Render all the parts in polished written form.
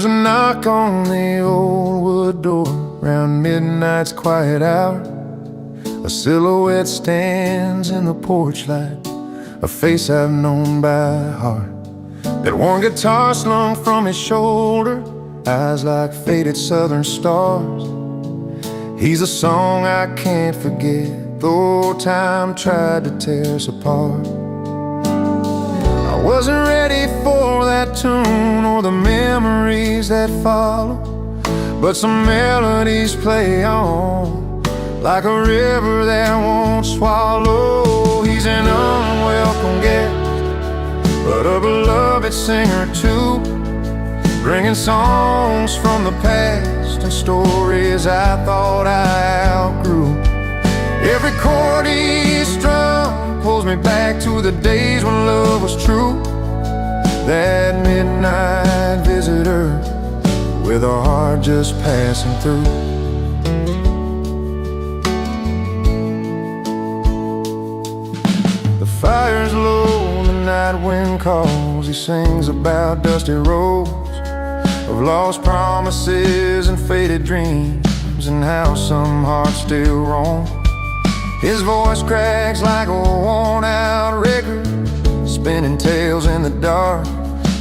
There's a knock on the old wood door round midnight's quiet hour. A silhouette stands in the porch light, a face I've known by heart. That worn guitar slung from his shoulder, eyes like faded southern stars. He's a song I can't forget, though time tried to tear us apart. I wasn't ready for that tune or the memories that follow, but some melodies play on like a river that won't swallow. He's an unwelcome guest, but a beloved singer too, bringing songs from the past and stories I thought I outgrew. Every chord he strums pulls me back to the days when love was true. That midnight visitor with a heart just passing through. The fire's low, the night wind calls. He sings about dusty roads of lost promises and faded dreams, and how some hearts still roam. His voice cracks like a worn-out record, spinning tales in the dark.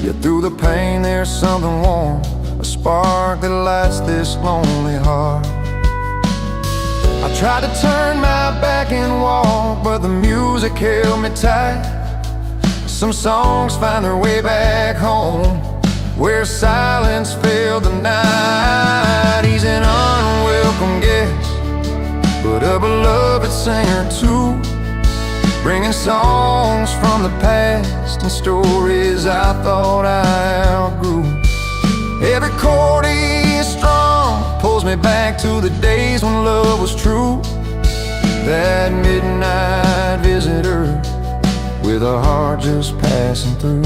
Yet through the pain there's something warm, a spark that lights this lonely heart. I tried to turn my back and walk, but the music held me tight. Some songs find their way back home, where silence filled the night. He's an unwelcome guest, but a beloved singer too, bringing songs from the past and stories I thought I outgrew. Every chord he strums pulls me back to the days when love was true. That midnight visitor with a heart just passing through.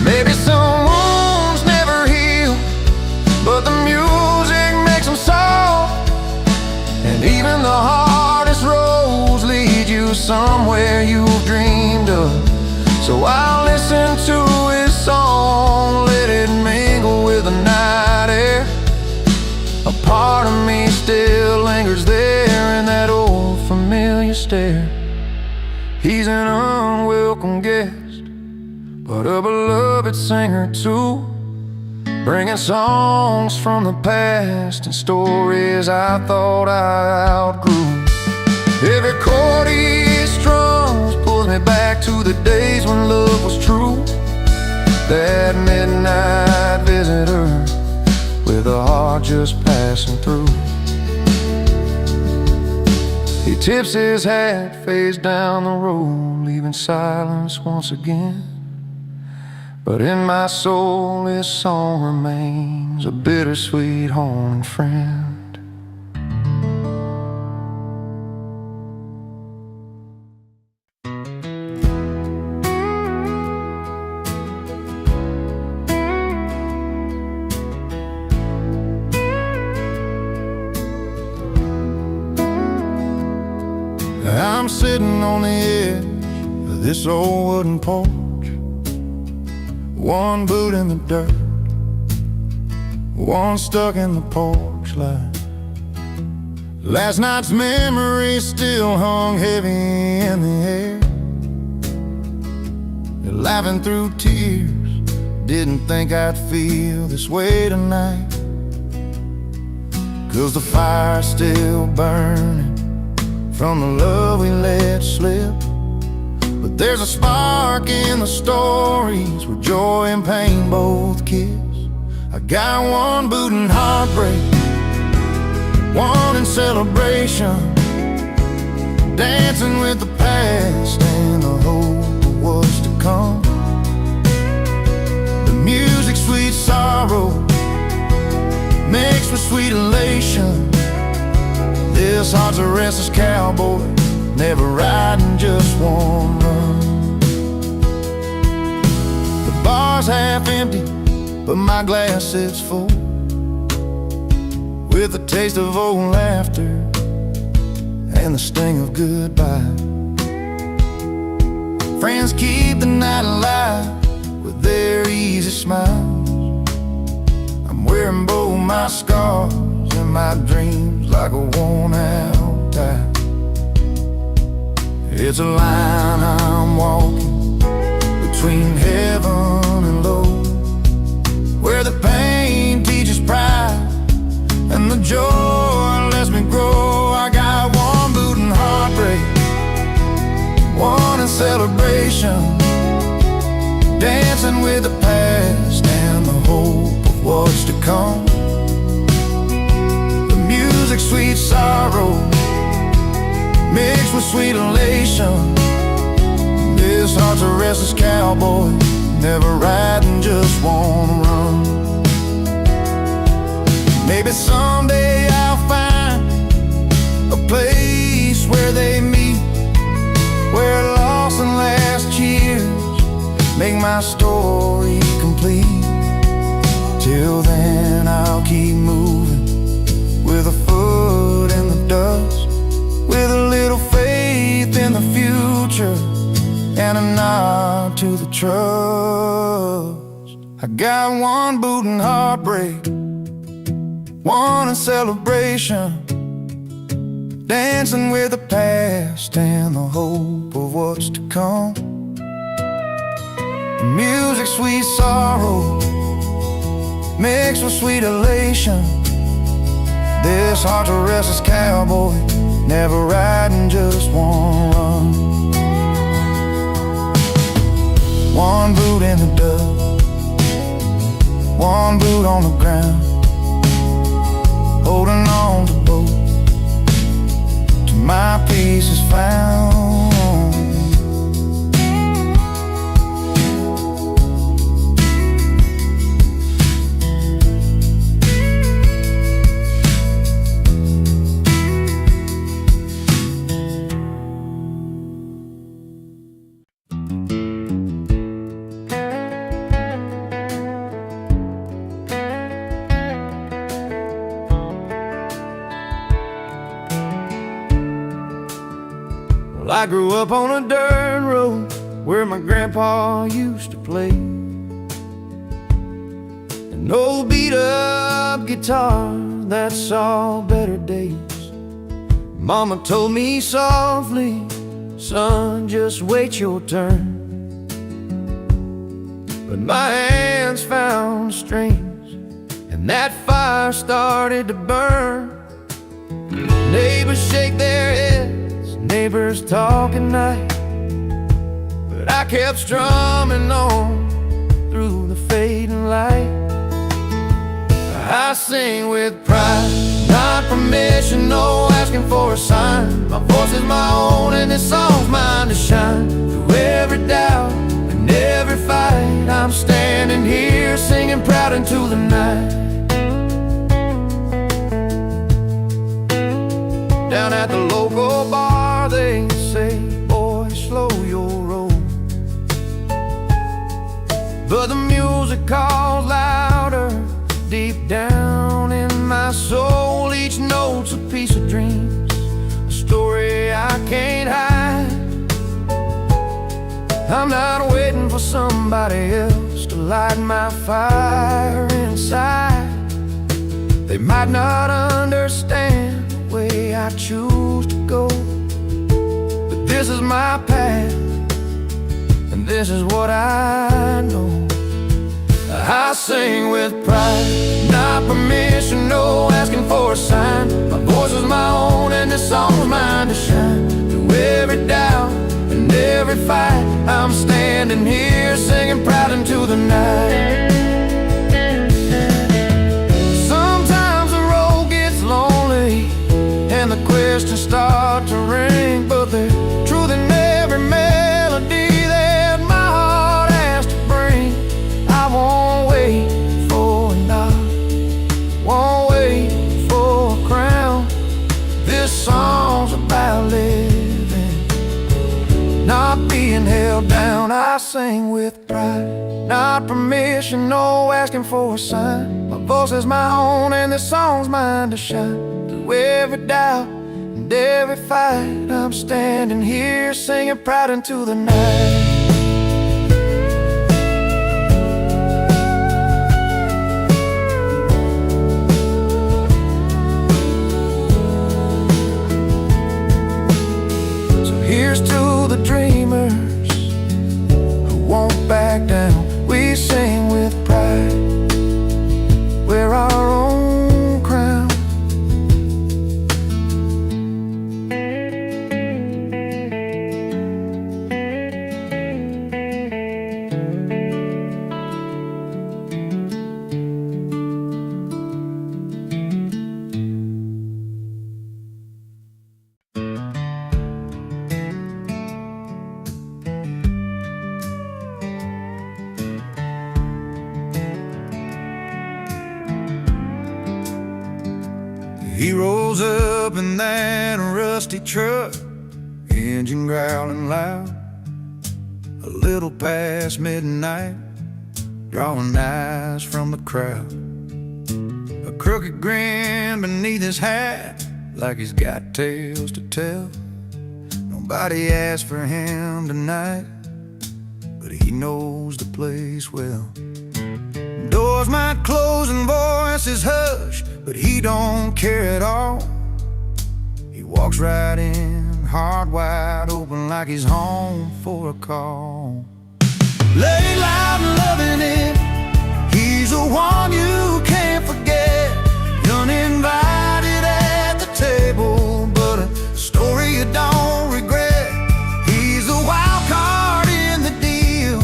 Maybe some wounds never heal, but the music makes them soft. And even the hardest roads lead you somewhere you've dreamed of. So I'll listen to his song, let it mingle with the night air. A part of me still lingers there in that old familiar stare. He's an unwelcome guest, but a beloved singer too, bringing songs from the past and stories I thought I outgrew. Every chord he strums pulls me back to the days when love was true. That midnight visitor with a heart just passing through. He tips his hat, fades down the road, leaving silence once again. But in my soul this song remains a bittersweet haunting friend. I'm sitting on the edge of this old wooden porch, one boot in the dirt, one stuck in the porch light. Last night's memories still hung heavy in the air. Laughing through tears, didn't think I'd feel this way tonight. 'Cause the fire's still burning from the love we let slip. But there's a spark in the stories where joy and pain both kiss. I got one boot in heartbreak, one in celebration, dancing with the past and the hope of what's to come. The music's sweet sorrow mixed with sweet elation. This heart's a restless cowboy, never riding just one run. The bar's half empty, but my glass sits full, with a taste of old laughter and the sting of goodbye. Friends keep the night alive with their easy smiles. I'm wearing both my scars and my dreams like a worn-out tie. It's a line I'm walking between heaven and low, where the pain teaches pride and the joy lets me grow. I got one boot in heartbreak, one in celebration, dancing with the past and the hope of what's to come. The music, sweet sorrow, mixed with sweet elation. This heart's a restless cowboy, never riding, just wanna run. Maybe someday I'll find a place where they meet, where lost and last cheers make my story complete. Till then I'll keep moving, with a foot in the dust, with a little faith in the future and a nod to the trust. I got one boot in heartbreak, one in celebration, dancing with the past and the hope of what's to come. Music, sweet sorrow, mixed with sweet elation. This heart's a restless cowboy, never riding, just wanna run. One boot in the dust, one boot on the ground, holding on to both till my peace is found. I grew up on a dirt road where my grandpa used to play an old beat-up guitar that saw better days. Mama told me softly, son, just wait your turn. But my hands found strings and that fire started to burn. Neighbors shake their heads, neighbors talk at night, but I kept strumming on through the fading light. I sing with pride, not permission, no asking for a sign. My voice is my own and this song's mine to shine. Through every doubt and every fight, I'm standing here singing proud into the night. Down at the local bar they say, boy, slow your roll. But the music calls louder deep down in my soul. Each note's a piece of dreams, a story I can't hide. I'm not waiting for somebody else to light my fire inside. They might not understand the way I choose to go, but this is my path, and this is what I know. I sing with pride, not permission, no asking for a sign. My voice is my own and this song's mine to shine. Through every doubt and every fight, I'm standing here singing proud into the night. Sometimes the road gets lonely and the questions start to ring, but there's truth in every melody that my heart has to bring. I won't wait for a nod, won't wait for a crown. This song's about living, not being held down. I sing with pride, not permission, no asking for a sign. My voice is my own and this song's mine to shine. Through every doubt and every fight, I'm standing here singing proud into the night. He rolls up in that rusty truck, engine growling loud, a little past midnight, drawing eyes from the crowd. A crooked grin beneath his hat, like he's got tales to tell. Nobody asked for him tonight, but he knows the place well. Doors might close and voices hush, but he don't care at all. He walks right in, heart wide open, like he's home for a call. Lay loud and loving it, he's the one you can't forget. Uninvited at the table, but a story you don't regret. He's the wild card in the deal,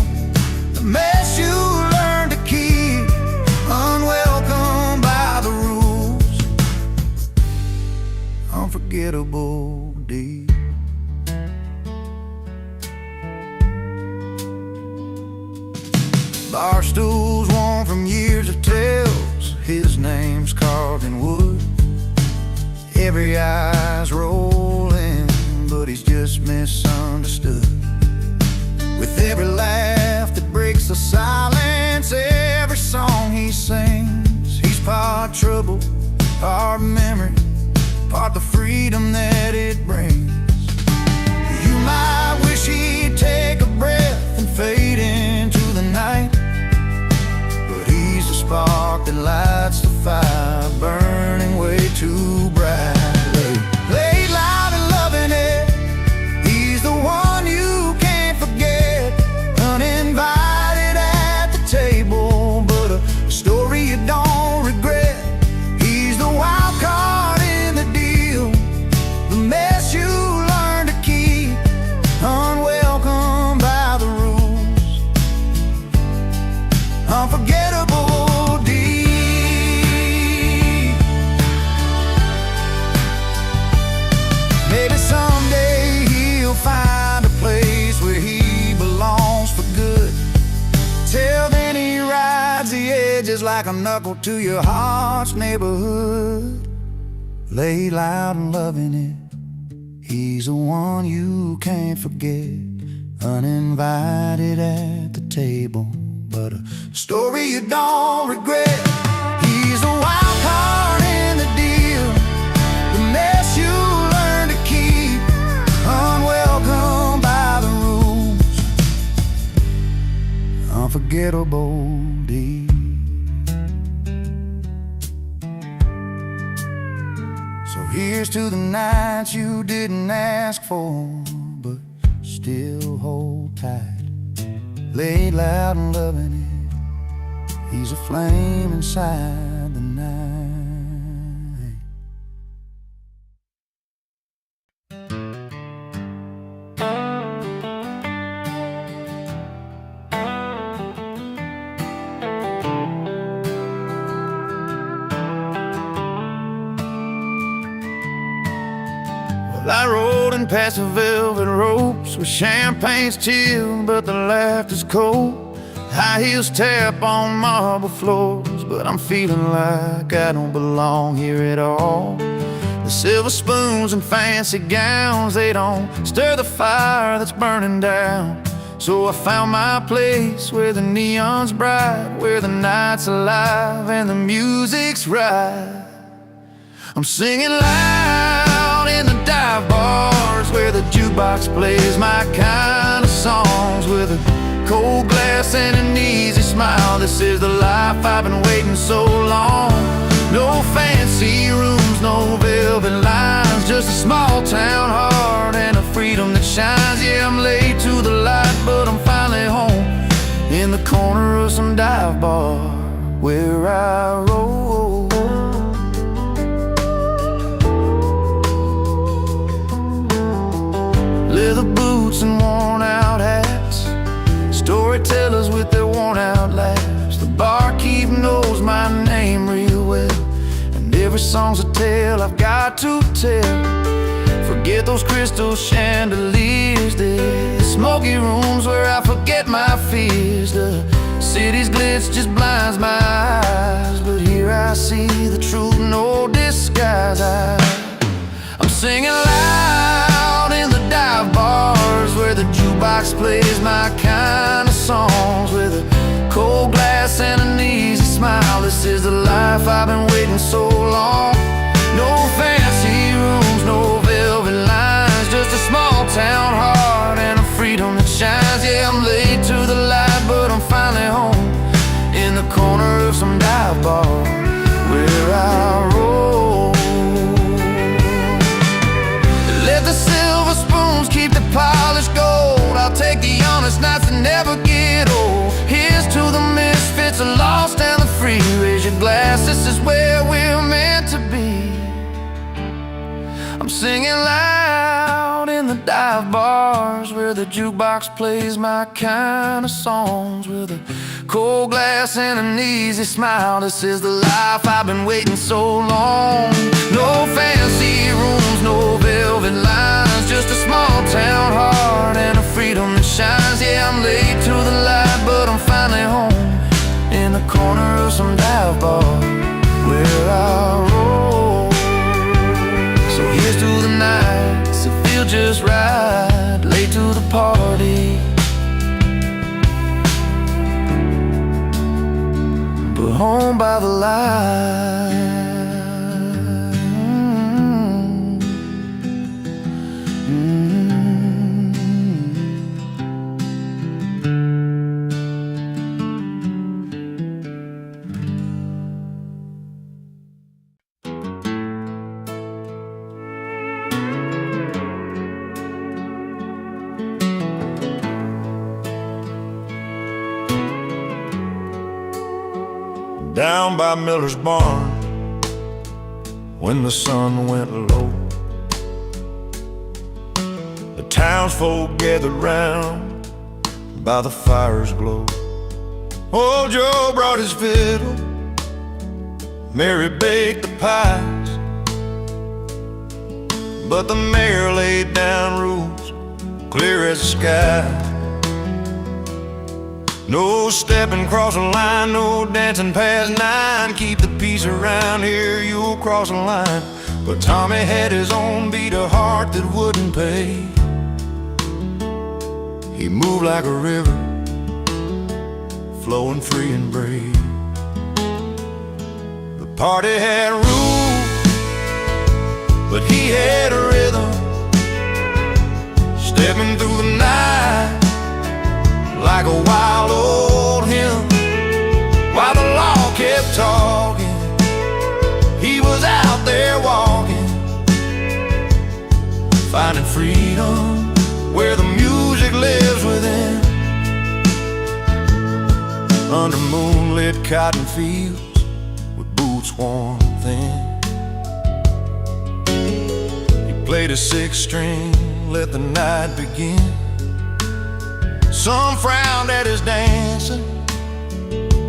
the mess you learn to keep, unwelcome by the rules, unforgettable deed. Bar stools worn from years of tales, his name's carved in wood. Every eye's rolling, but he's just misunderstood. With every laugh that breaks the silence, every song he sings, he's part trouble, part memory, part the freedom that it brings. You might wish he'd take a breath and fade into the night, but he's the spark that lights the fire, burning way too brightly. Lay loud and loving it, he's the one you can't forget. Uninvited at the table, but a story you don't regret. He's the wild card in the deal, the mess you learn to keep, unwelcome by the rules, unforgettable deed. Maybe someday he'll find a place where he belongs for good. Till then he rides the edges like a knuckle to your heart's neighborhood. Lay loud and loving it, he's the one you can't forget. Uninvited at the table, but a story you don't regret. He's the wild card in the deal, the mess you learn to keep, unwelcome by the rules, unforgettable deed. So here's to the nights you didn't ask for, but still hold tight. Lay loud and loving it, he's a flame inside the night. Well, I rode in past the velvet ropes where champagne's chilled but the laughter's cold. High heels tap on marble floors, but I'm feeling like I don't belong here at all. The silver spoons and fancy gowns, they don't stir the fire that's burning down. So I found my place where the neon's bright, where the night's alive and the music's right. I'm singing loud in the dive bars where the jukebox plays my kind of songs, with a cold glass and an easy smile. This is the life I've been waiting so long. No fancy rooms, no velvet lines, just a small town heart and a freedom that shines. Yeah, I'm late to the light, but I'm finally home in the corner of some dive bar where I roll. Leather boots and worn out hats, storytellers with their worn out laughs. The barkeep knows my name real well, and every song's a tale I've got to tell. Forget those crystal chandeliers, the smoky rooms where I forget my fears. The city's glitz just blinds my eyes, but here I see the truth, no disguise. singing loud in the dive bars where the jukebox plays my kind of songs, with a cold glass and an easy smile. This is the life I've been waiting so long. No fancy rooms, no velvet lines, just a small town heart and a freedom that shines. Yeah, I'm late to the light, but I'm finally home in the corner of some dive bar where I roll. Let the silver spoons keep the polished gold. I'll take the honest nights that never get old. Here's to the misfits, the lost and the free. Raise your glass, this is where we're meant to be. I'm singing loud in the dive bars where the jukebox plays my kind of songs, with a cold glass and an easy smile. This is the life I've been waiting so long. No fancy rooms, no velvet lines, just a small town heart and a freedom that shines. Yeah, I'm late to the light, but I'm finally home in the corner of some dive bar where I roll. So here's to the nights that feel just right, late to the party, but home by the light. Down by Miller's barn, when the sun went low, the townsfolk gathered round by the fire's glow. Old Joe brought his fiddle, Mary baked the pies, but the mayor laid down rules clear as the sky. No stepping across the line, no dancing past 9. Keep the peace around here, you'll cross the line. But Tommy had his own beat, a heart that wouldn't pay. He moved like a river, flowing free and brave. The party had rules, but he had a rhythm, stepping through the night like a wild old hymn. While the law kept talking, he was out there walking, finding freedom where the music lives within. Under moonlit cotton fields with boots worn thin, he played a 6-string, let the night begin. Some frowned at his dancing,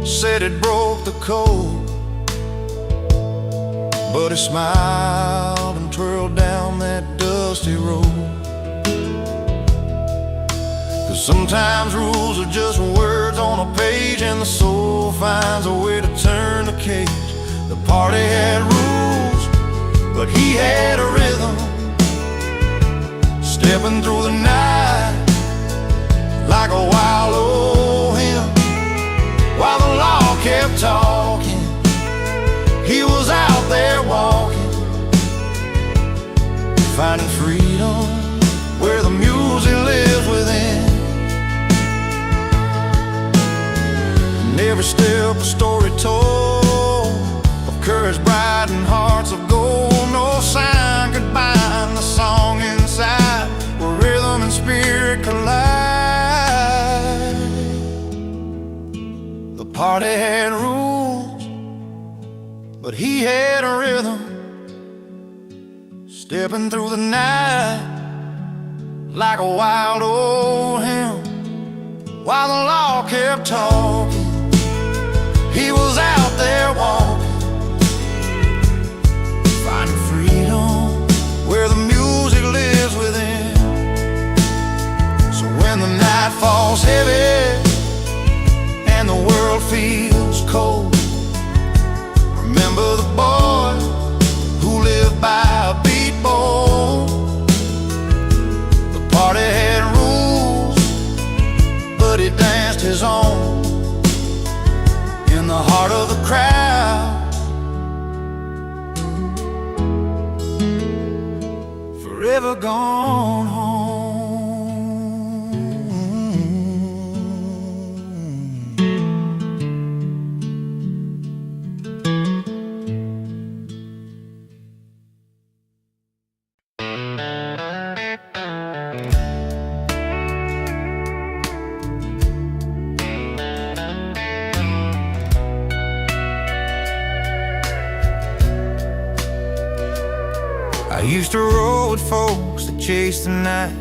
said it broke the code, but he smiled and twirled down that dusty road. 'Cause sometimes rules are just words on a page, and the soul finds a way to turn the cage. The party had rules, but he had a rhythm, stepping through the night like a wild old hymn. While the law kept talking, he was out there walking, finding freedom where the music lives within. And every step a story told of courage bright and hearts of gold. No sign could bind the song inside where rhythm and spirit collide. The party had rules, but he had a rhythm, stepping through the night like a wild old hymn. While the law kept talking, he was out there walking, finding freedom where the music lives within. So when the night falls heavy and the world feels cold, remember the boy who lived by a beat bowl. never gone home. I used to roll with folks that chased the night,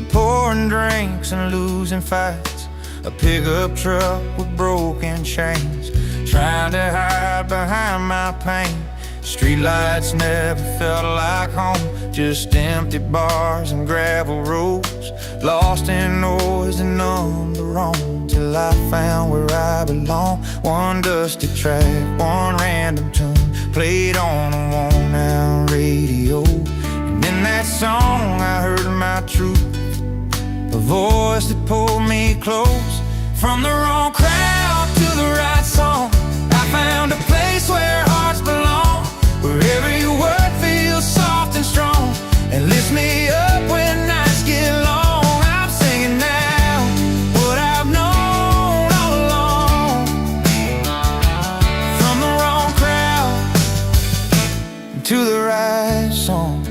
pouring drinks and losing fights. A pickup truck with broken chains, trying to hide behind my pain. Streetlights never felt like home, just empty bars and gravel roads, lost in noise and numb the wrong, till I found where I belong. One dusty track, one random tune, played on a worn-out radio. And in that song I heard my truth, a voice that pulled me close. From the wrong crowd to the right song, I found a place where hearts belong, where every word feels soft and strong, and lifts me up when nights get long. I'm singing now what I've known all along. From the wrong crowd to the right song.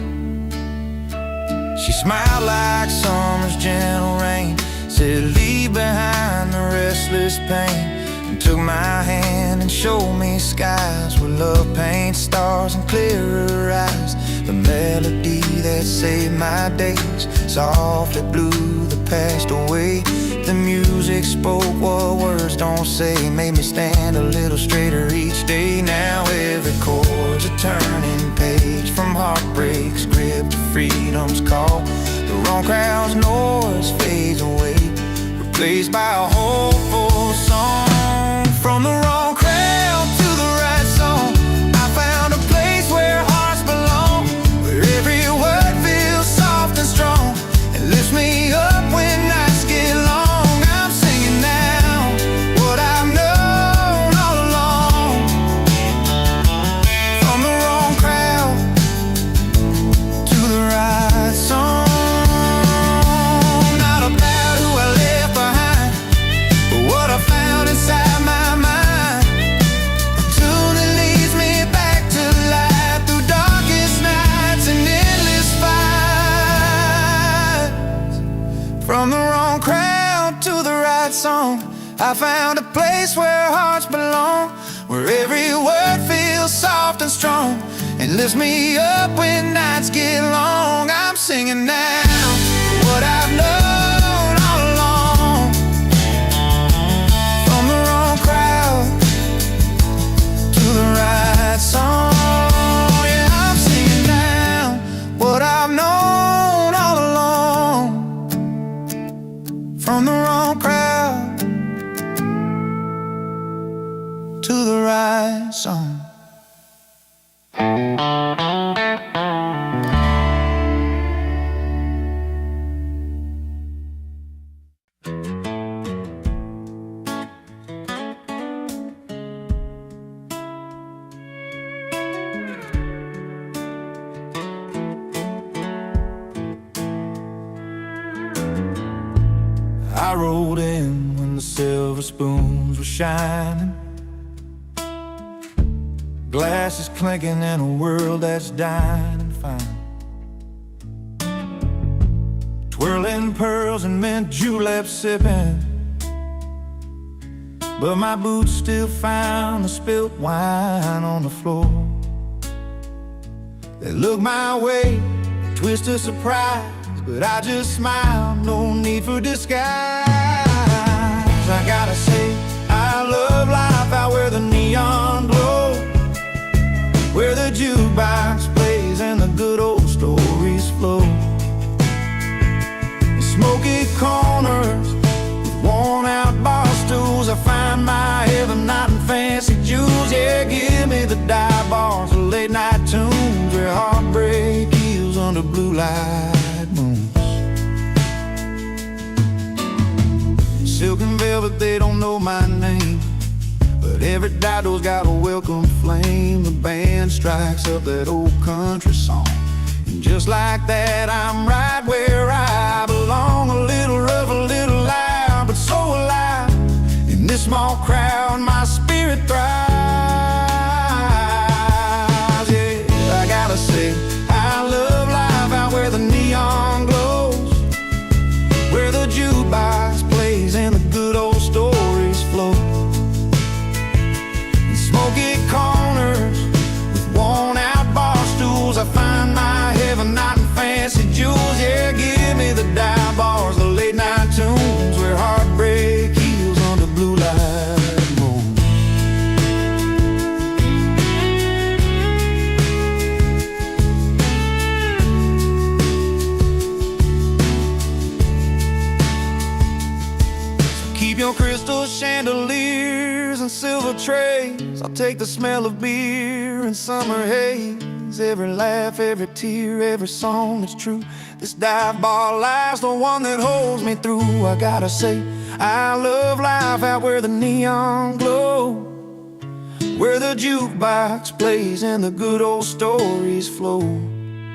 She smiled like summer's gentle rain, said leave behind the restless pain, and took my hand and showed me skies where love paints stars and clearer eyes. The melody that saved my days softly blew the past away. The music spoke what words don't say, made me stand a little straighter each day. Now every chord's a turning page, from heartbreak's grip to freedom's call. The wrong crowd's noise fades away, replaced by a hopeful song. From the wrong crowd to the right song, I found a place where hearts belong, where every word feels soft and strong, and lifts me up when nights get long. I'm singing now what I've known all along. From the wrong crowd to the right song. Not about who I left behind, but what I found inside my mind. A tune that leads me back to life through darkest nights and endless fights. From the wrong crowd to the right song, I found a place where hearts belong, where every word feels soft and strong, and lifts me up when nights get long. I'm singing now what I've known all along. From the wrong crowd to the right song. Yeah, I'm singing now what I've known all along. From the wrong crowd to the right song. I rolled in when the silver spoons were shining, glasses clinking in a world that's dying and fine. Twirling pearls and mint julep sipping, but my boots still found the spilt wine on the floor. They looked my way, twist of surprise, but I just smiled, no need for disguise. I gotta say, I love life out where the neon glows, where the jukebox plays and the good old stories flow. In smoky corners with worn out bar stools, I find my heaven not in fancy jewels. Yeah, give me the dive bars, the late night tunes, where heartbreak heals under blue light moons. Silk and velvet, they don't know my name, but every dido's got a welcome flame. The band strikes up that old country song, and Just like that, I'm right where I belong. A little rough, a little loud, but so alive. In this small crowd, my spirit thrives. Yeah, I gotta say, I love life out where the neon glows, where the jukebox plays and the good old stories flow. In smoky corners with worn-out bar stools, I find my heaven, not in fancy jewels. Yeah, give me the dive bars, the late-night tunes, where heartbreak heals under blue light moon. So keep your crystal chandeliers and silver trays. I'll take the smell of beer and summer haze. Every laugh, every tear, every song that's true. This dive bar life's the one that holds me through. I gotta say, I love life out where the neon glow, where the jukebox plays and the good old stories flow.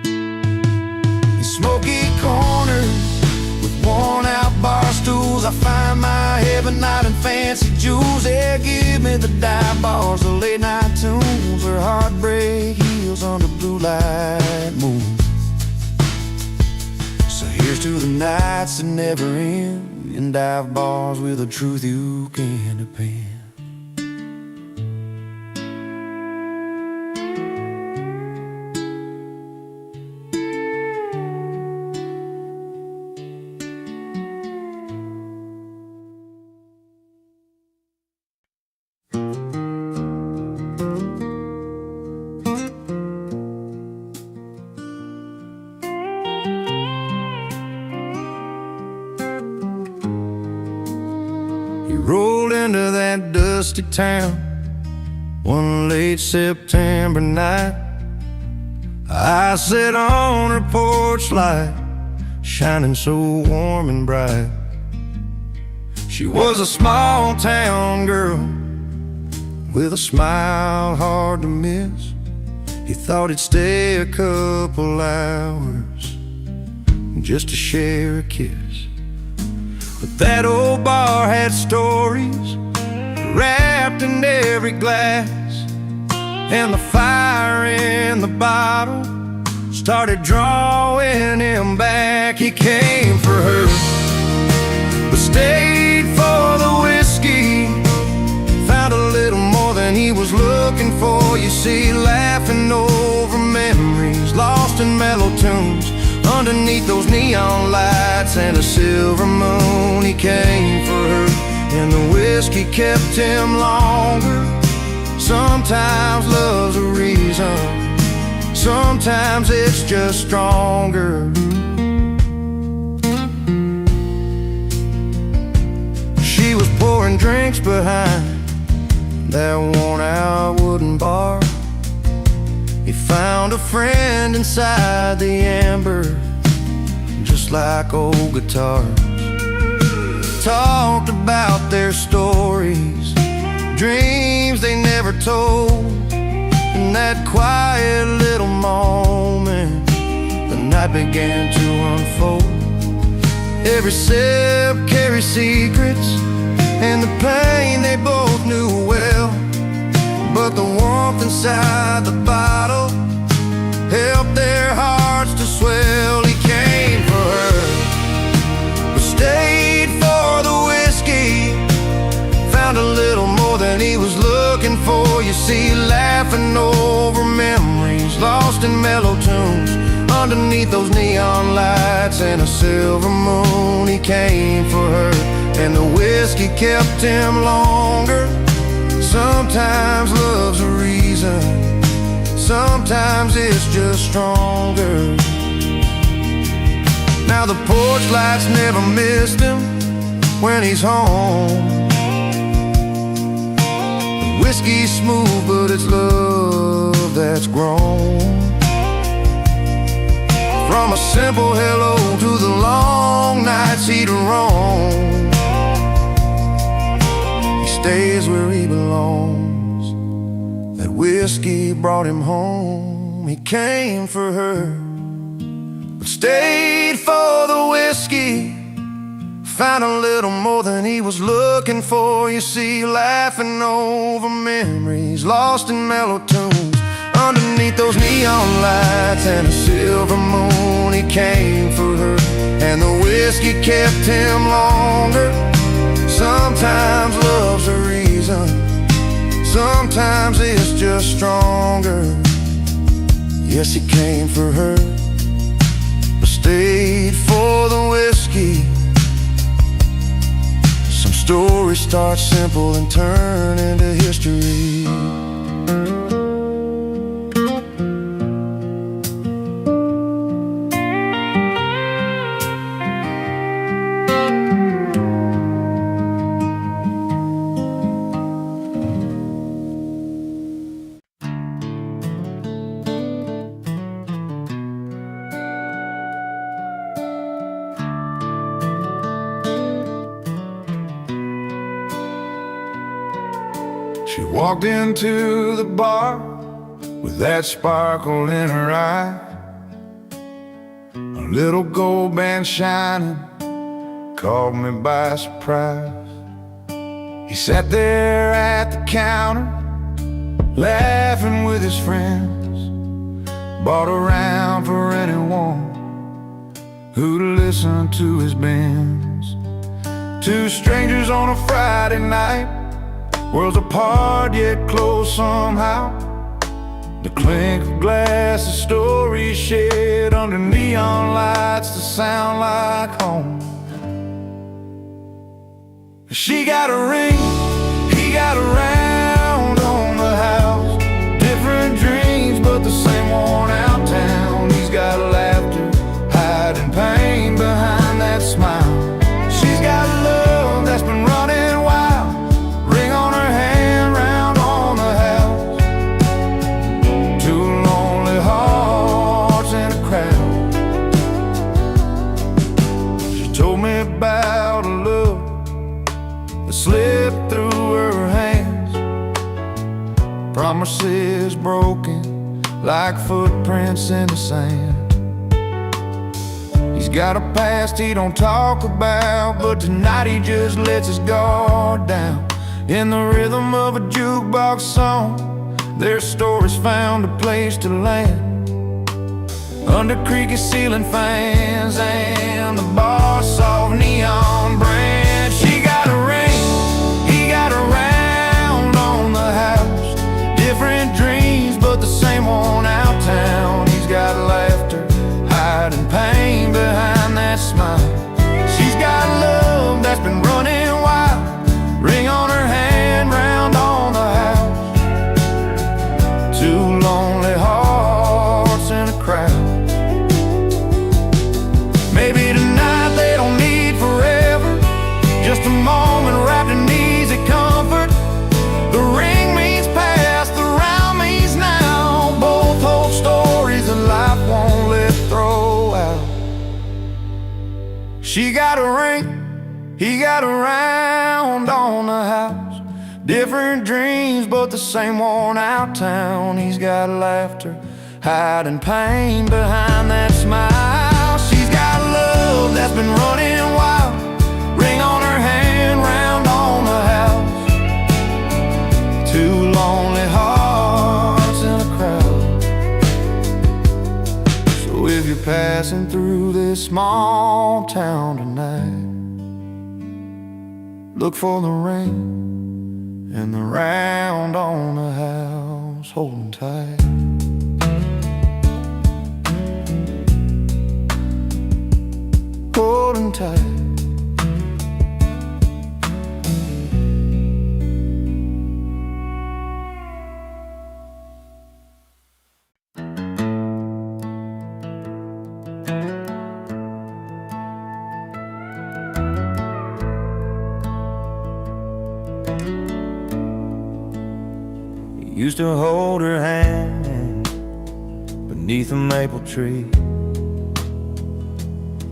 In smoky corners with worn-out bar stools, I find my heaven, not in fancy jewels. Yeah, give me the dive bars, the late-night tunes, where heartbreak heals under blue light moon. So here's to the nights that never end, in dive bars with a truth you can depend. Rolled into that dusty town one late September night. I sat on her porch light, shining so warm and bright. She was a small town girl with a smile hard to miss. He thought he'd stay a couple hours just to share a kiss. But that old bar had stories wrapped in every glass, and the fire in the bottle started drawing him back. He came for her, but stayed for the whiskey. Found a little more than he was looking for. You see, laughing over memories lost in mellow tunes, underneath those neon lights and a silver moon. He came for her, and the whiskey kept him longer. Sometimes love's a reason, sometimes it's just stronger. She was pouring drinks behind that worn-out wooden bar. He found a friend inside the amber, just like old guitars. Talked about their stories, dreams they never told. In that quiet little moment, the night began to unfold. Every sip carried secrets, and the pain they both knew well. But the warmth inside the bottle helped their hearts to swell. He came for her, but stayed for the whiskey. Found a little more than he was looking for. You see, laughing over memories lost in mellow tunes, underneath those neon lights and a silver moon. He came for her, and the whiskey kept him longer. Sometimes love's a reason, sometimes it's just stronger. Now the porch lights never missed him when he's home. The whiskey's smooth, but it's love that's grown. From a simple hello to the long nights he'd roam. Stays where he belongs. That whiskey brought him home. He came for her, Stayed for the whiskey, found a little more than he was looking for. You see, laughing over memories lost in mellow tunes. Underneath those neon lights and a silver moon, he came for her, and the whiskey kept him longer. Sometimes love's a reason, sometimes it's just stronger. Yes, he came for her, but stayed for the whiskey. Some stories start simple and turn into history. She walked into the bar with that sparkle in her eye, a little gold band shining caught me by surprise. He sat there at the counter, laughing with his friends, bought a round for anyone who'd listen to his bends. Two strangers on a Friday night, worlds apart yet close somehow. The clink of glass, the stories shared under neon lights that sound like home. She got a ring, he got a round on the house. Different dreams but the same worn out town. He's got laughter, hiding pain behind that smile. She's got love that's been running wild, ring on her hand, round on the house. Two lonely hearts in a crowd. She told me about a love that slipped through her hands, promises broken like footprints in the sand. He's got a past he don't talk about, but tonight he just lets his guard down. In the rhythm of a jukebox song, their stories found a place to land, under creaky ceiling fans and the bar soft neon brand. She got a ring, he got a round on the house. Different dreams but the same worn out town. He's got laughter, hiding pain behind that smile. She's got love that's been running wild, ring on her hand, round on the house. Two lonely hearts in a crowd. Maybe tonight they don't need forever, just a moment wrapped in easy comfort. The ring means past, the round means now. Both hold stories that life won't let throw out. She got a ring, he got a round on the house. Different dreams but the same worn out town. He's got laughter, hiding pain behind that smile. She's got love that's been running wild, ring on her hand, round on the house. Two lonely hearts in a crowd. So if you're passing through this small town tonight, look for the ring and the round on the house, holding tight. Holding tight. Used to hold her hand beneath a maple tree.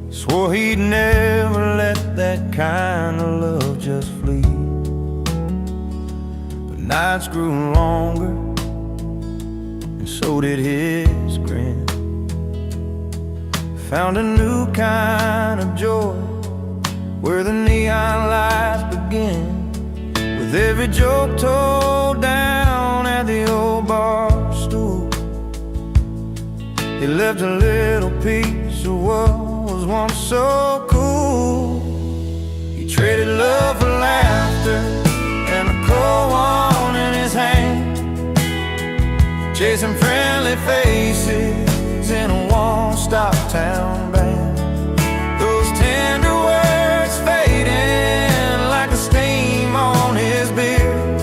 Swore he'd never let that kind of love just flee. But nights grew longer, and so did his grin. found a new kind of joy where the neon lights begin, with every joke told down at the old bar stool. He left a little piece of what was once so cool. He traded love for laughter and a cold one in his hand, chasing friendly faces in a one-stop town band. Those tender words fading like a steam on his beard,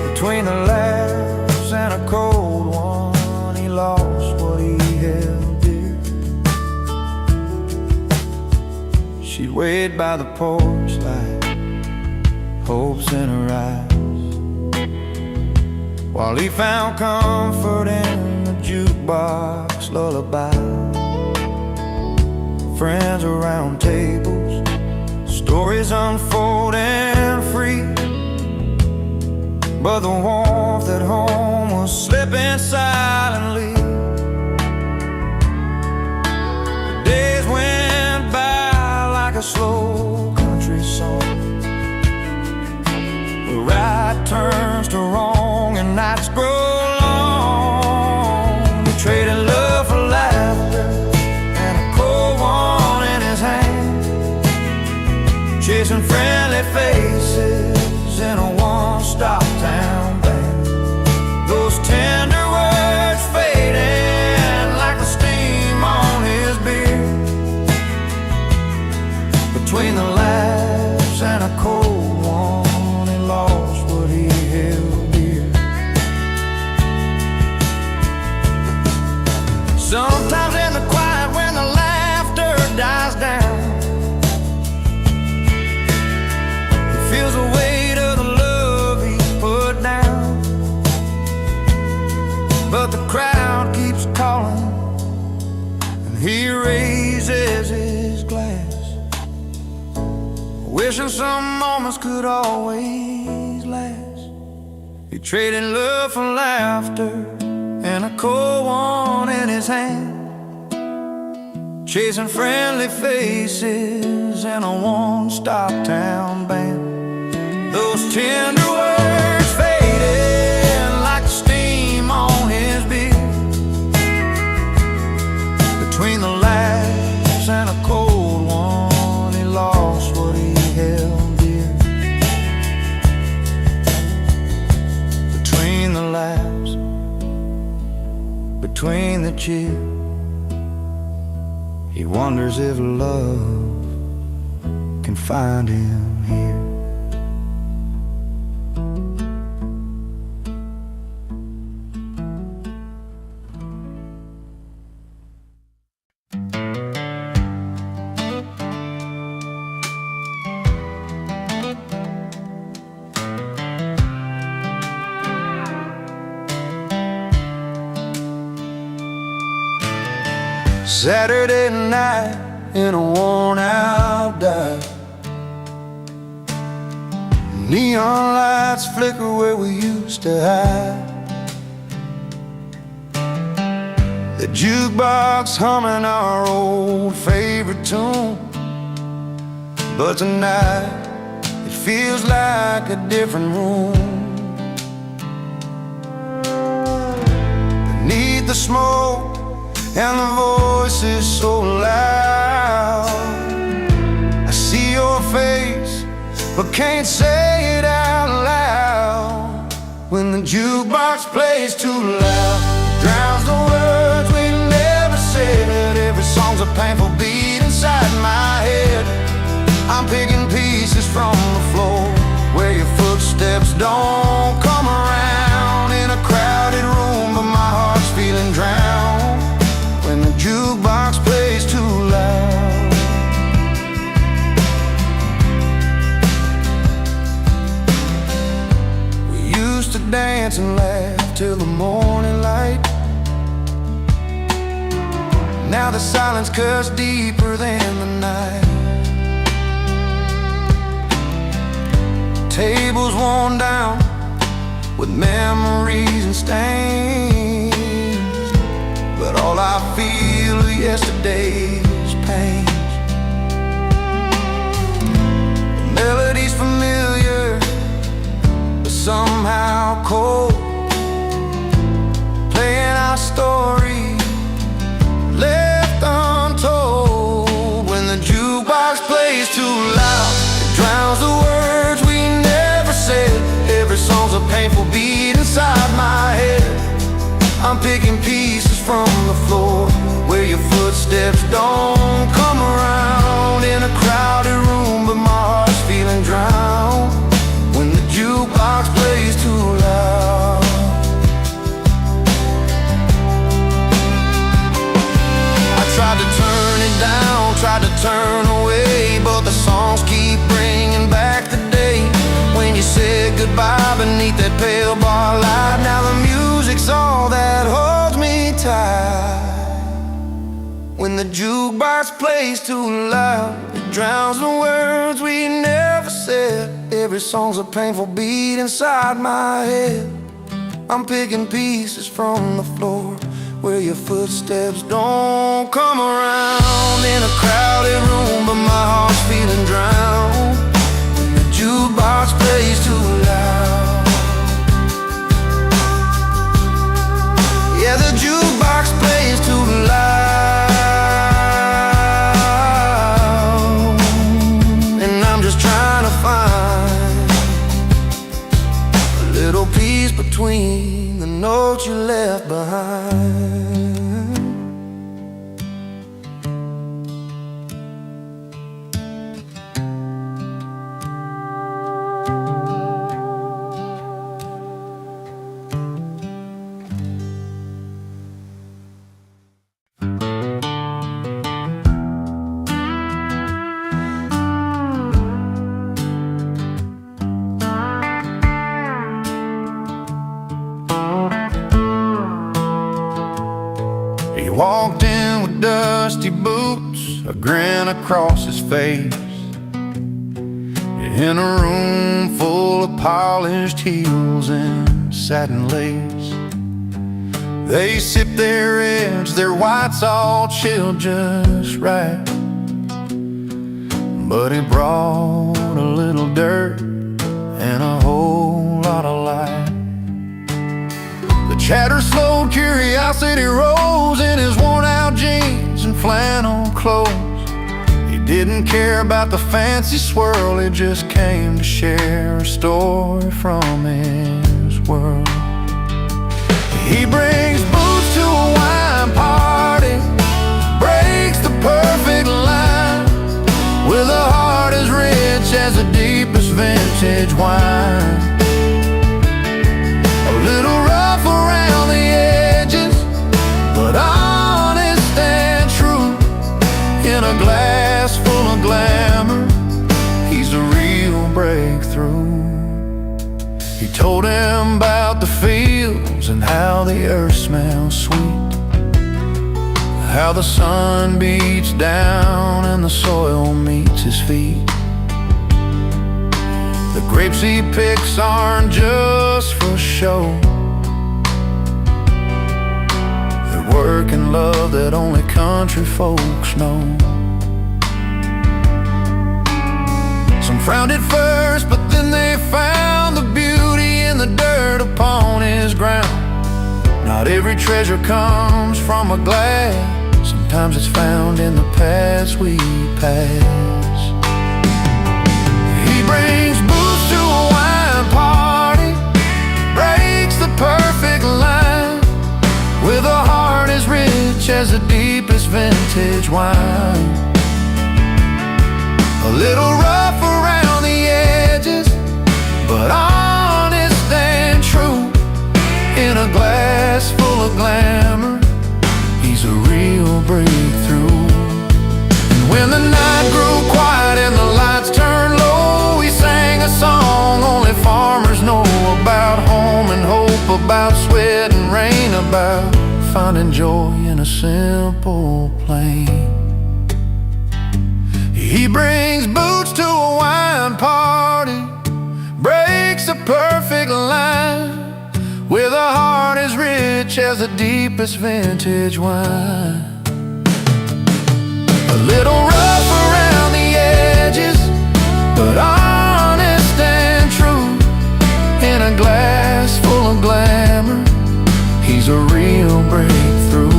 between the laughs and a cold one, he lost what he held dear. She'd wait by the porch light, hopes in her eyes, while he found comfort in the jukebox lullaby. Friends around tables, stories unfolding free, but the warmth at home was slipping silently. The days went by like a slow country song, where right turns to wrong and nights grow long. He traded love for laughter and a cold one in his hand, chasing friendly faces in a one-stop town band. Those tender words fading like the steam on his beard, between the laughs and a cold one, he lost what he held dear. Sometimes in the quiet when the laughter dies down, he feels the weight of the love he put down, but the crowd keeps calling and he raises his glass, wishing some moments could always last. He traded love for laughter and a cold one in his hand, chasing friendly faces in a one-stop town band. Those tender words fading like the steam on his beard, between the laughs and a cold one, he lost what he held dear. Between the laughs, between the cheer, he wonders if love can find him here. Saturday night in a worn-out dive, neon lights flicker where we used to hide, the jukebox humming our old favorite tune. But tonight it feels like a different room. Beneath the smoke and the voices so loud, I see your face but can't say it out loud. When the jukebox plays too loud, it drowns the words we never said. Every song's a painful beat inside my head. I'm picking pieces from the floor where your footsteps don't come around, in a crowded room but my heart's feeling drowned. When the jukebox plays too loud, we used to dance and laugh till the morning light. Now the silence cuts deeper than the night. Tables worn down with memories and stains, but all I feel turn away, but the songs keep bringing back the day when you said goodbye beneath that pale bar light. Now the music's all that holds me tight. When the jukebox plays too loud, it drowns the words we never said. Every song's a painful beat inside my head. I'm picking pieces from the floor where your footsteps don't come around. In a crowded room, but my heart's feeling drowned. The jukebox plays too loud. Yeah, the jukebox plays too loud, and I'm just trying to find a little peace between the notes you left behind. He walked in with dusty boots, a grin across his face, in a room full of polished heels and satin lace. They sipped their reds, their whites all chilled just right, but he brought a little dirt and a whole lot of light. The chatter slowed, curiosity rose in his worn-out jeans and flannel clothes. He didn't care about the fancy swirl, he just came to share a story from his world. He brings booze to a wine party, breaks the perfect line, with a heart as rich as the deepest vintage wine. A little rough around the edges, but honest and true. In a glass full of glamour, he's a real breakthrough. He told him about the fields and how the earth smells sweet, how the sun beats down and the soil meets his feet. The grapes he picks aren't just for show, they're work and love that only country folks know. Some frowned at first, but then they found the beauty in the dirt upon his ground. Not every treasure comes from a glass, sometimes it's found in the paths we pass. He brings booze to a wine party, breaks the perfect line, with a heart as rich as the deepest vintage wine. A little rough around the edges, but honest and true. In a glass full of glamour, he's a real breakthrough. And when the night grew quiet and the lights turned low, he sang a song only farmers know about home and hope, about sweat and rain, about finding joy in a simple plain. He brings boots to a wine party, breaks a perfect line, with a heart as rich as the deepest vintage wine. A little rough around the edges, but honest and true. In a glass full of glamour, he's a real breakthrough.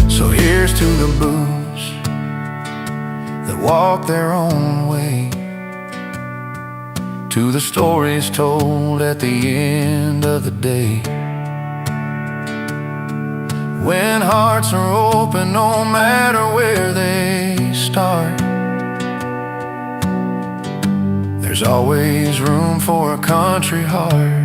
So here's to the boots that walk their own way, to the stories told at the end of the day. When hearts are open, no matter where they start, there's always room for a country heart.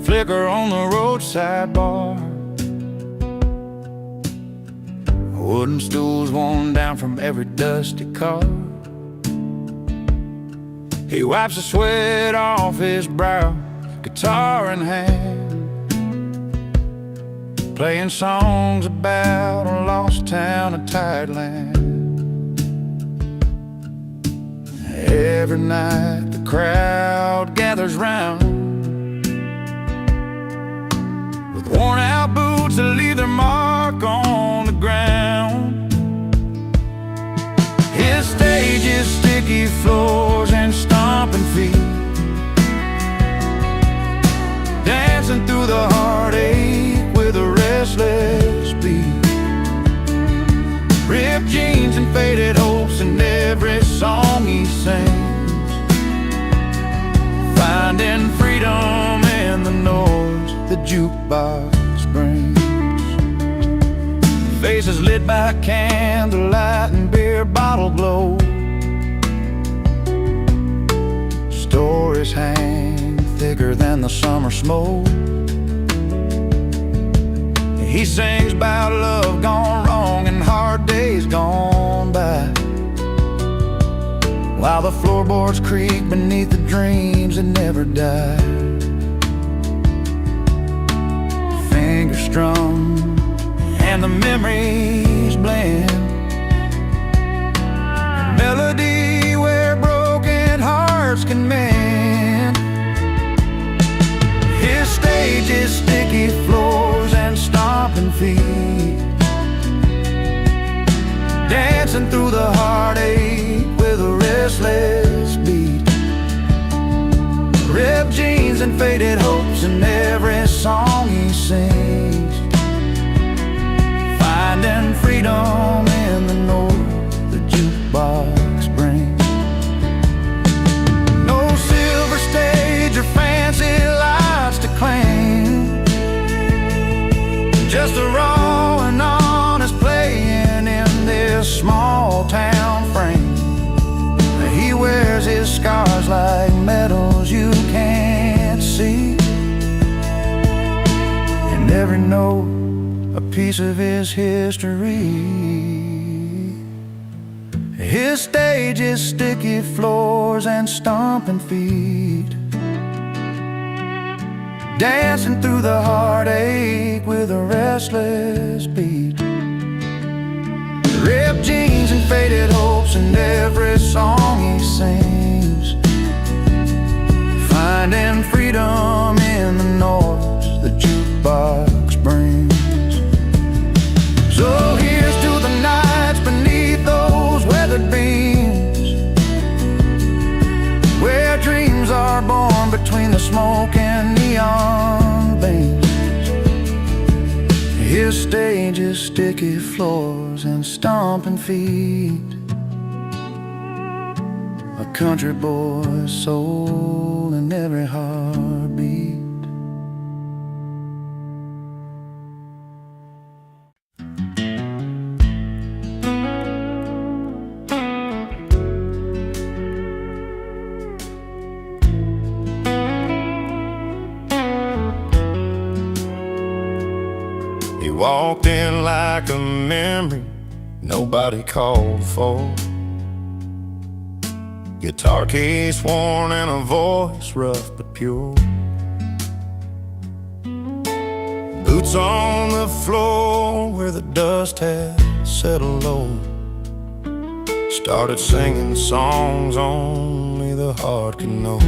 flicker on the roadside bar. Wooden stools worn down from every dusty car. He wipes the sweat off his brow, guitar in hand, playing songs about a lost town of tideland. Every night the crowd gathers round, with worn out boots that leave their mark on the ground. His stage is sticky floors and stomping feet, dancing through the heartache with a restless beat. Ripped jeans and faded hopes in every song he sings, finding freedom in the noise the jukebox brings. Faces lit by candlelight and beer bottle glow, stories hang thicker than the summer smoke. He sings about love gone wrong and hard days gone by, while the floorboards creak beneath the dreams that never die. Fingers strum and the memories blend, a melody where broken hearts can mend. His stage is sticky floors and stomping feet, dancing through the heartache with a restless beat. Ripped jeans and faded hopes in every song he sings, finding freedom in the note the jukebox brings. No silver stage or fancy lights to claim, just a raw and honest playing in this small town frame. He wears his scars like medals you can't see, and every note a piece of his history. His stage is sticky floors and stomping feet, dancing through the heartache with a restless beat. Ripped jeans and faded hopes in every song he sings, finding freedom in the noise the jukebox brings. So here's to the nights beneath those weathered beams, where dreams are born between the smoke and neon beams. His stage is sticky floors and stomping feet, a country boy's soul in every heartbeat. He walked in like a memory nobody called for, guitar case worn and a voice rough but pure. Boots on the floor where the dust had settled low, started singing songs only the heart can know.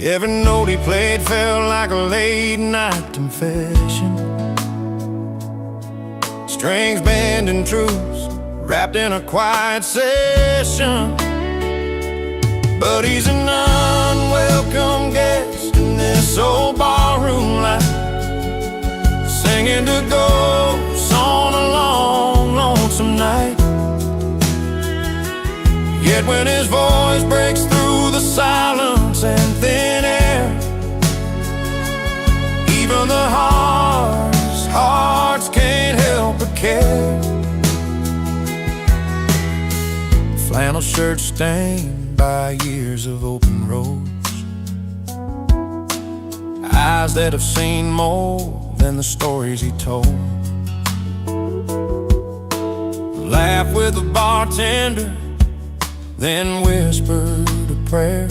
Every note he played felt like a late night confession, strings bending truths wrapped in a quiet session. But he's an unwelcome guest in this old barroom life, singing to ghosts on a long, lonesome night. Yet when his voice breaks through the silence and thin air, even the hardest hearts can't help but care. Flannel shirt stained by years of open roads, eyes that have seen more than the stories he told. Laughed with the bartender, then whispered a prayer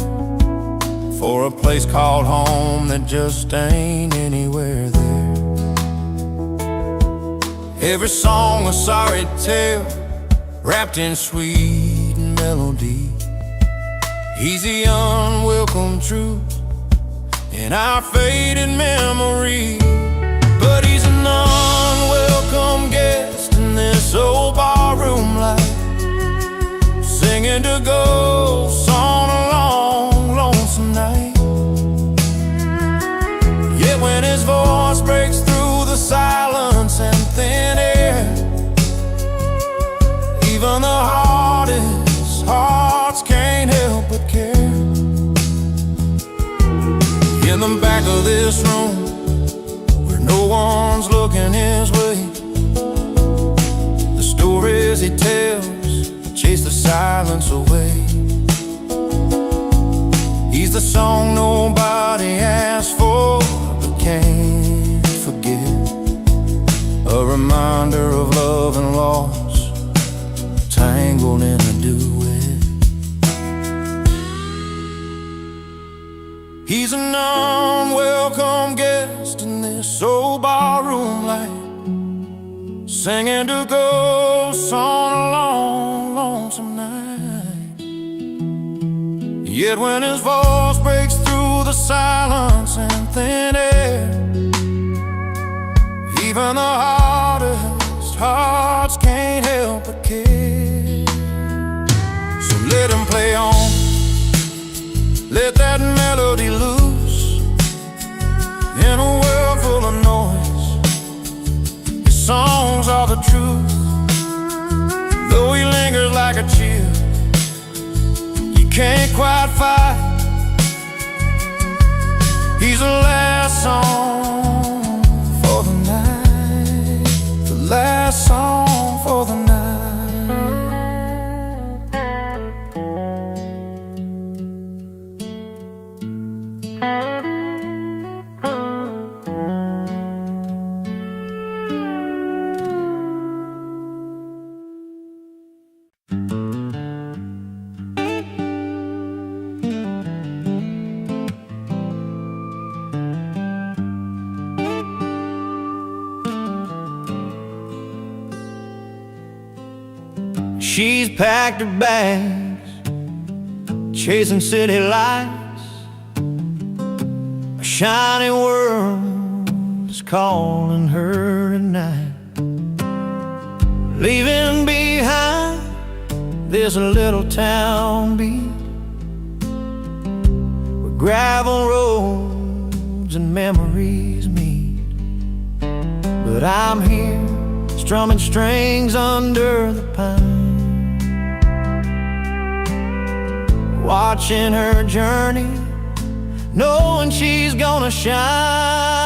for a place called home that just ain't anywhere there. Every song a sorry tale, wrapped in sweet melody. He's the unwelcome truth in our faded memory. But he's an unwelcome guest in this old barroom life, singing to ghosts on a long, lonesome night. Yet when his voice breaks through the silence and thin air, even the hardest hearts can't help but care. In the back of this room, where no one's looking his way, the stories he tells chase the silence away. He's the song nobody asked for but can't forget, a reminder of love and loss, tangled in a duet. He's an unwelcome guest in this old barroom light, singing to ghosts on a long, lonesome night. Yet when his voice breaks through the silence and thin air, even the hardest hearts can't help but care. So let him play on, let that melody loose. In a world full of noise, his songs are the truth. Though he lingers like a chill, you can't quite fight. He's the last song for the night, the last song for the night. She's packed her bags, chasing city lights. A shiny world is calling her tonight, leaving behind this little town beat, where gravel roads and memories meet. But I'm here, strumming strings under the pine, watching her journey, knowing she's gonna shine.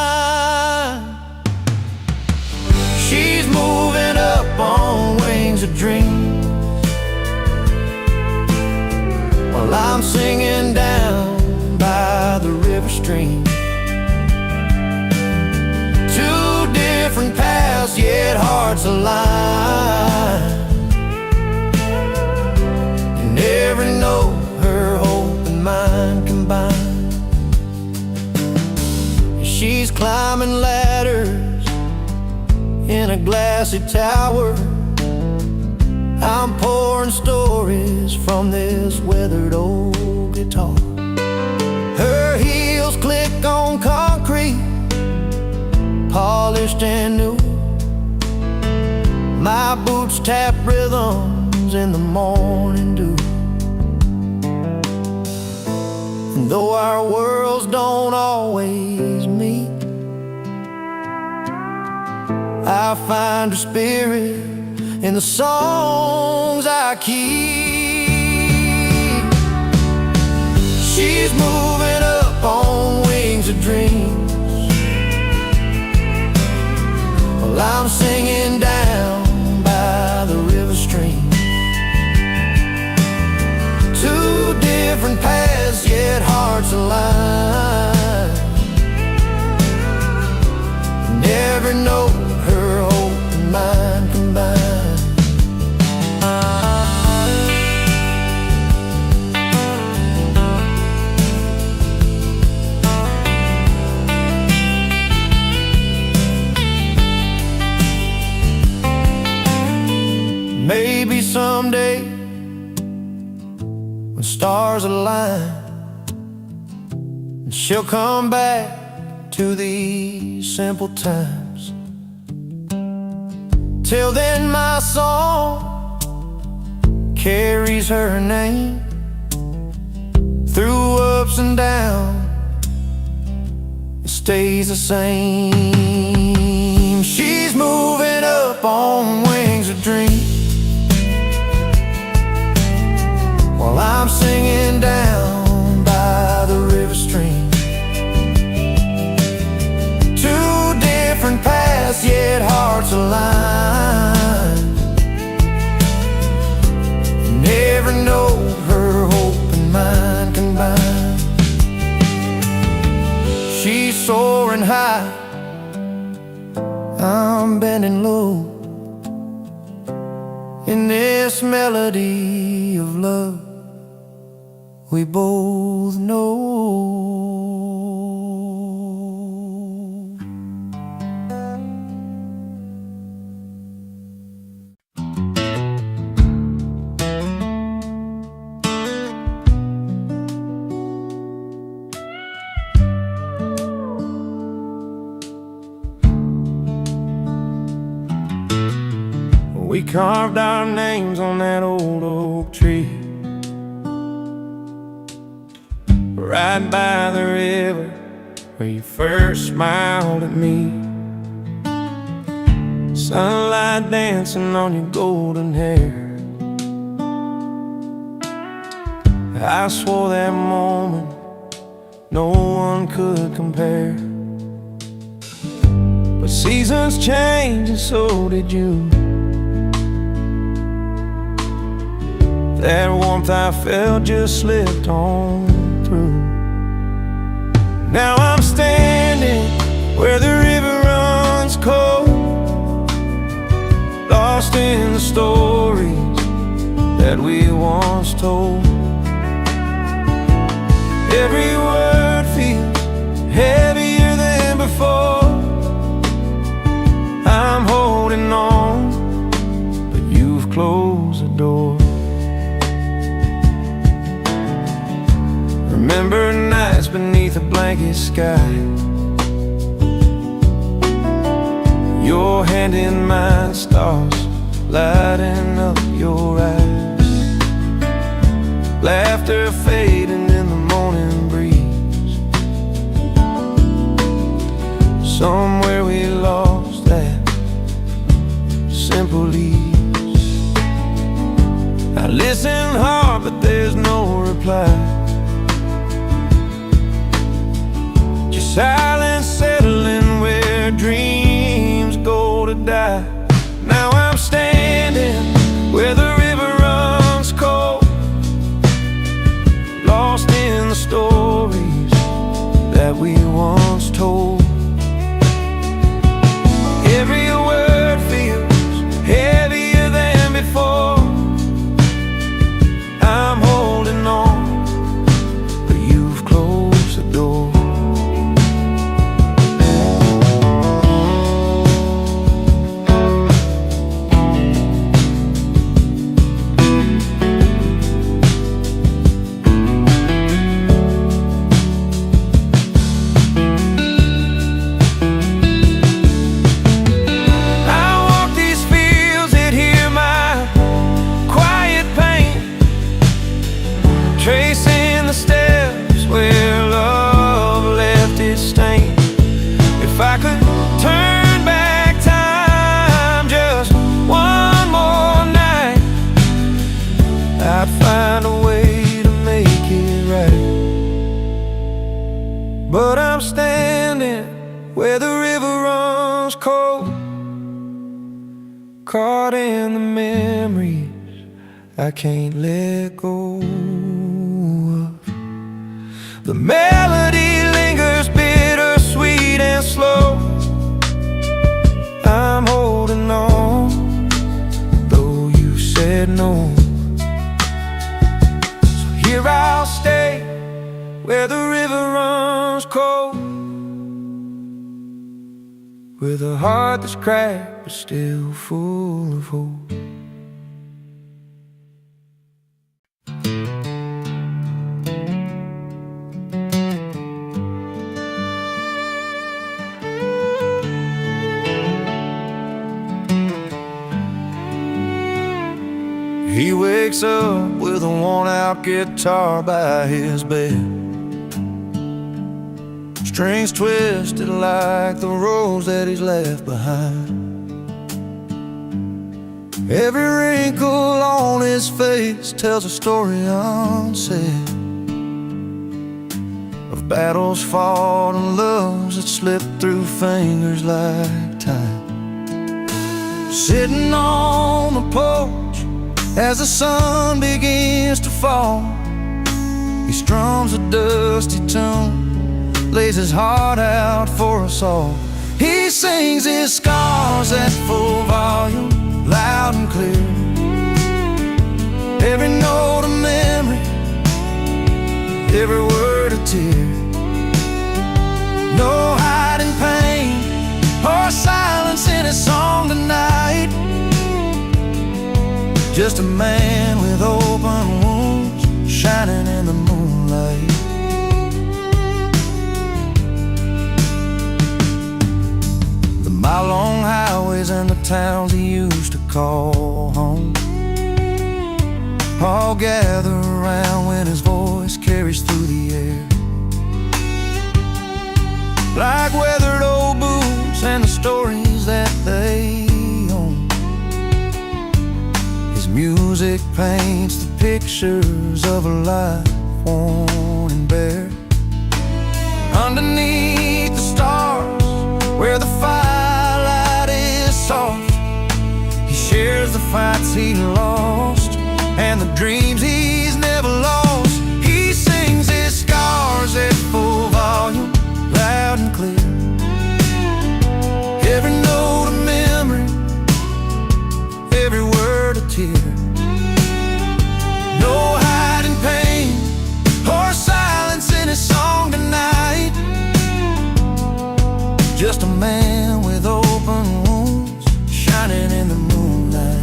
She's moving up on wings of dreams, while I'm singing down by the river stream. Two different paths, yet hearts aligned. In every note, her hope and mine combined. She's climbing ladders in a glassy tower. I'm pouring stories from this weathered old guitar. Her heels click on concrete, polished and new. My boots tap rhythms in the morning dew. And though our worlds don't always meet, I find her spirit in the songs I keep. She's moving up on wings of dreams, while I'm singing down by the river stream. Two different paths, yet hearts aligned. the stars align, and she'll come back to these simple times. Till then my song carries her name through ups and downs. It stays the same. She's moving up on wings of dreams, while I'm singing down by the river stream. Two different paths, yet hearts aligned. Never know her hope and mine combined. She's soaring high, I'm bending low, in this melody of love we both know. We carved our names on that old oak tree, right by the river where you first smiled at me. Sunlight dancing on your golden hair. I swore that moment no one could compare. But seasons change and so did you. That warmth I felt just slipped on through. Now I'm standing where the river runs cold, lost in the stories that we once told. Every word feels heavier than before. I'm holding on, but you've closed the door. Remember nights beneath a blanket sky, your hand in mine, stars lighting up your eyes. Laughter fading in the morning breeze. Somewhere we lost that simple ease. I listen hard but there's no reply. Silence settling where dreams go to die. Now I'm standing where the river runs cold, lost in the stories that we once told. Every word feels heavier than before. I'm holding on, but you've closed the door. Tracing the steps where love left its stain. If I could turn back time just one more night, I'd find a way to make it right. But I'm standing where the river runs cold, caught in the memories I can't let go of. The melody lingers bittersweet and slow. I'm holding on, though you said no. So here I'll stay where the river runs cold, with a heart that's cracked but still full of hope. He wakes up with a worn-out guitar by his bed, strings twisted like the rose that he's left behind. Every wrinkle on his face tells a story unsaid of battles fought and loves that slipped through fingers like time. Sitting on the porch as the sun begins to fall, he strums a dusty tune, lays his heart out for us all. He sings his scars at full volume, loud and clear, every note a memory, every word a tear. No hiding pain or silence in his song tonight, just a man with open wounds shining in the moonlight. The mile-long highways and the towns he used to call home all gather around when his voice carries through the air, like weathered old boots and the stories that they own. His music paints the pictures of a life worn and bare. Underneath the stars, where the firelight is soft, he shares the fights he lost and the dreams he's never lost. He sings his scars at full volume, loud and clear, every note a memory, every word a tear. No hiding pain or silence in his song tonight, just a man with open wounds shining in the moonlight.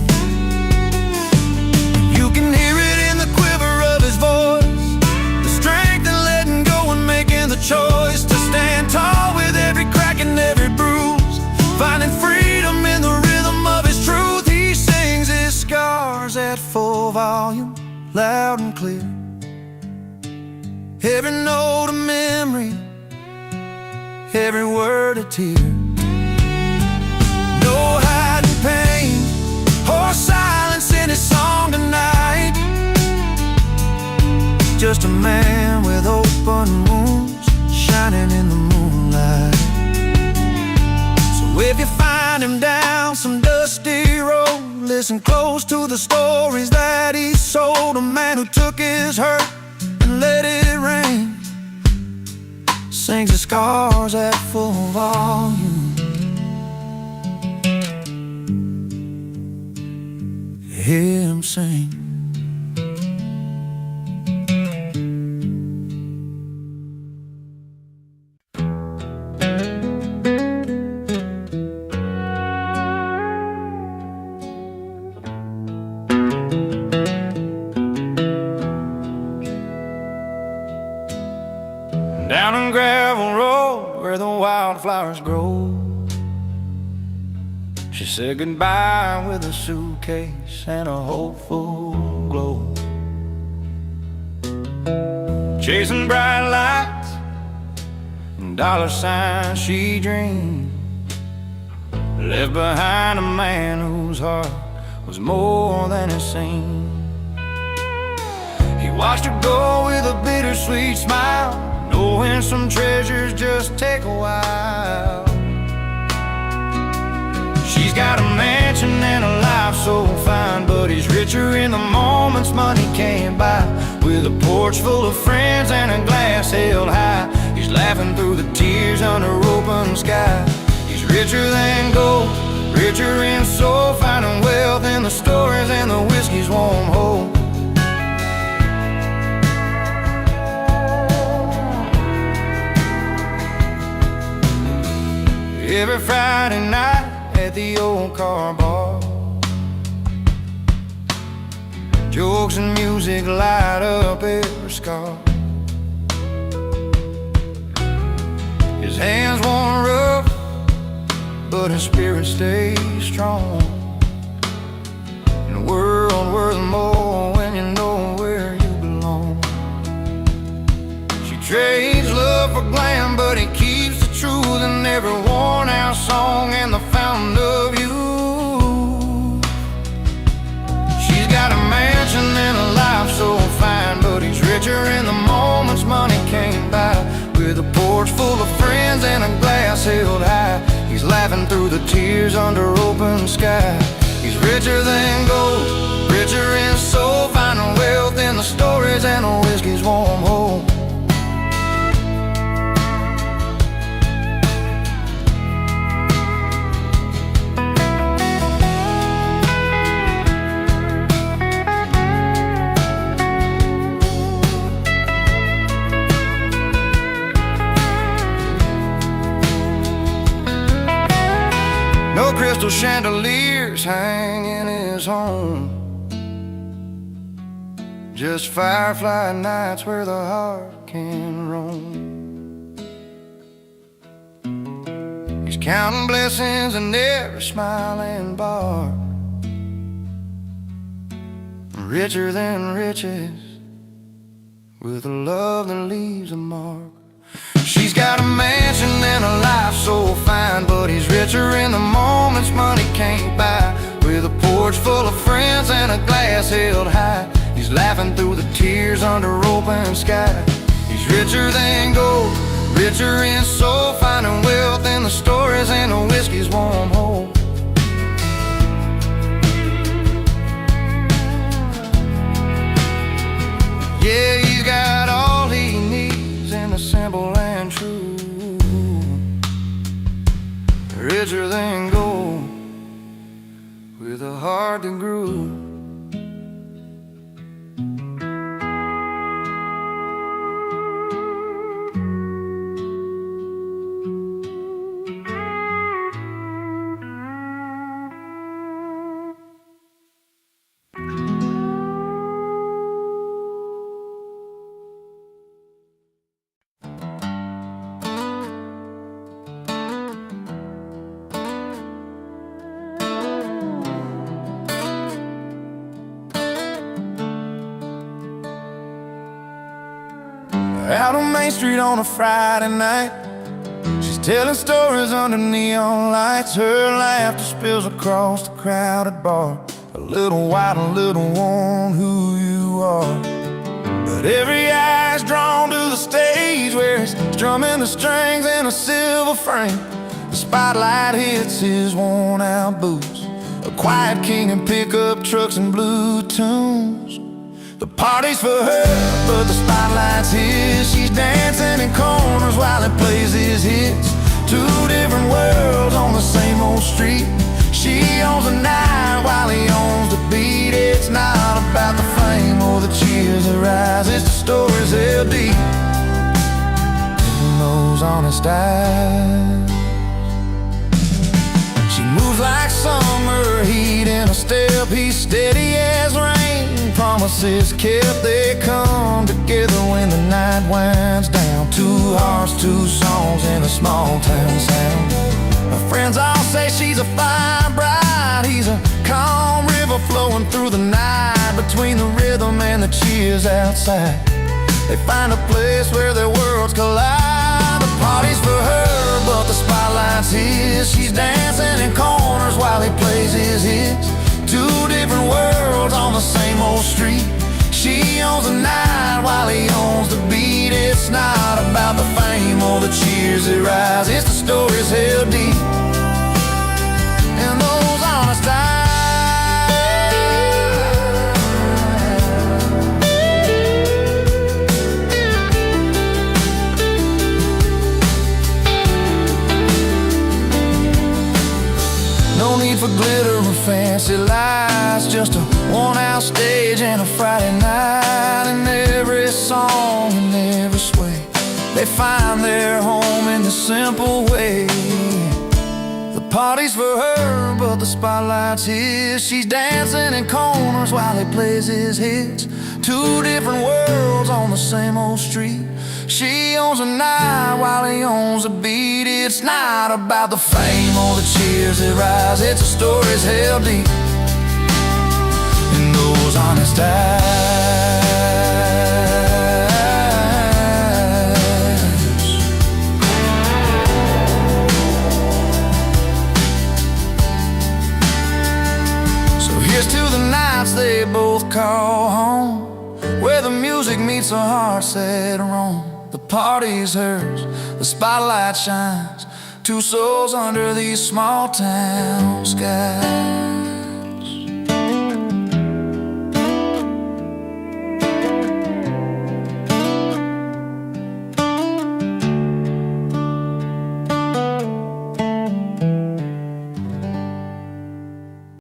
You can hear it in the quiver of his voice, the strength in letting go and making the choice to stand tall with every crack and every bruise, finding freedom in the rhythm of his truth. He sings his scars at full volume, loud and clear, every note a memory, every word a tear. No hiding pain or silence in his song tonight, just a man with open wounds shining in the moonlight. So if you find him down some dusty road, listen close to the stories that he sold. A man who took his hurt and let it rain, sings his scars at full volume. Hear him sing. Down a gravel road where the wildflowers grow, she said goodbye with a suitcase and a hopeful glow. Chasing bright lights and dollar signs she dreamed, left behind a man whose heart was more than it seemed. He watched her go with a bittersweet smile, knowing some treasures just take a while. She's got a mansion and a life so fine, but he's richer in the moments money can't buy. With a porch full of friends and a glass held high, he's laughing through the tears under open sky. He's richer than gold, richer in soul, finding wealth in the stories and the whiskey's warm hold. Every Friday night at the old car bar, jokes and music light up every scar. His hands worn rough, but his spirit stays strong. In a world worth more love for glam, but he keeps the truth in every worn out song and the fountain of youth. She's got a mansion and a life so fine, but he's richer in the moments money can't buy. With a porch full of friends and a glass held high, he's laughing through the tears under open sky. He's richer than gold, richer in soul, finding wealth in the stories and the whiskey's warm home. No crystal chandeliers hang in his home, just firefly nights where the heart can roam. He's counting blessings in every smiling bar, richer than riches, with a love that leaves a mark. She's got a mansion and a life so fine, but he's richer in the moments money can't buy. With a porch full of friends and a glass held high, he's laughing through the tears under open sky. He's richer than gold, richer in soul, finding wealth in the stories and the whiskey's warm home. Yeah, he's got all he needs in the simple and true. Richer than gold, with a heart that grew. Out on Main Street on a Friday night, she's telling stories under neon lights. Her laughter spills across the crowded bar. A little white, a little worn, who you are. But every eye's drawn to the stage where he's strumming the strings in a silver frame. The spotlight hits his worn out boots, a quiet king in pickup trucks and blue tunes. The party's for her, but the spotlight's his. She's dancing in corners while he plays his hits. Two different worlds on the same old street. She owns the night while he owns the beat. It's not about the fame or the cheers that rise, it's the stories held deep in those honest eyes. She moves like summer heat in a step. He's steady as rain, promises kept. They come together when the night winds down. Two hearts, two songs in a small town sound. Her friends all say she's a fine bride. He's a calm river flowing through the night, between the rhythm and the cheers outside. They find a place where their worlds collide. The party's for her, but the spotlight's his. She's dancing in corners while he plays his hits. Two different worlds on the same old street. She owns the night while he owns the beat. It's not about the fame or the cheers that rise, it's the stories held deep in those honest eyes. No need for glitter or fancy lights, just a worn-out stage and a Friday night. And every song and every sway, they find their home in the simple way. The party's for her, but the spotlight's his. She's dancing in corners while he plays his hits. Two different worlds on the same old street. She owns the night while he owns the beat. It's not about the fame or the cheers that rise, it's the stories held deep in those honest eyes. nights they both call home, where the music meets a heart set roam. The party's hers, the spotlight shines, two souls under these small town skies.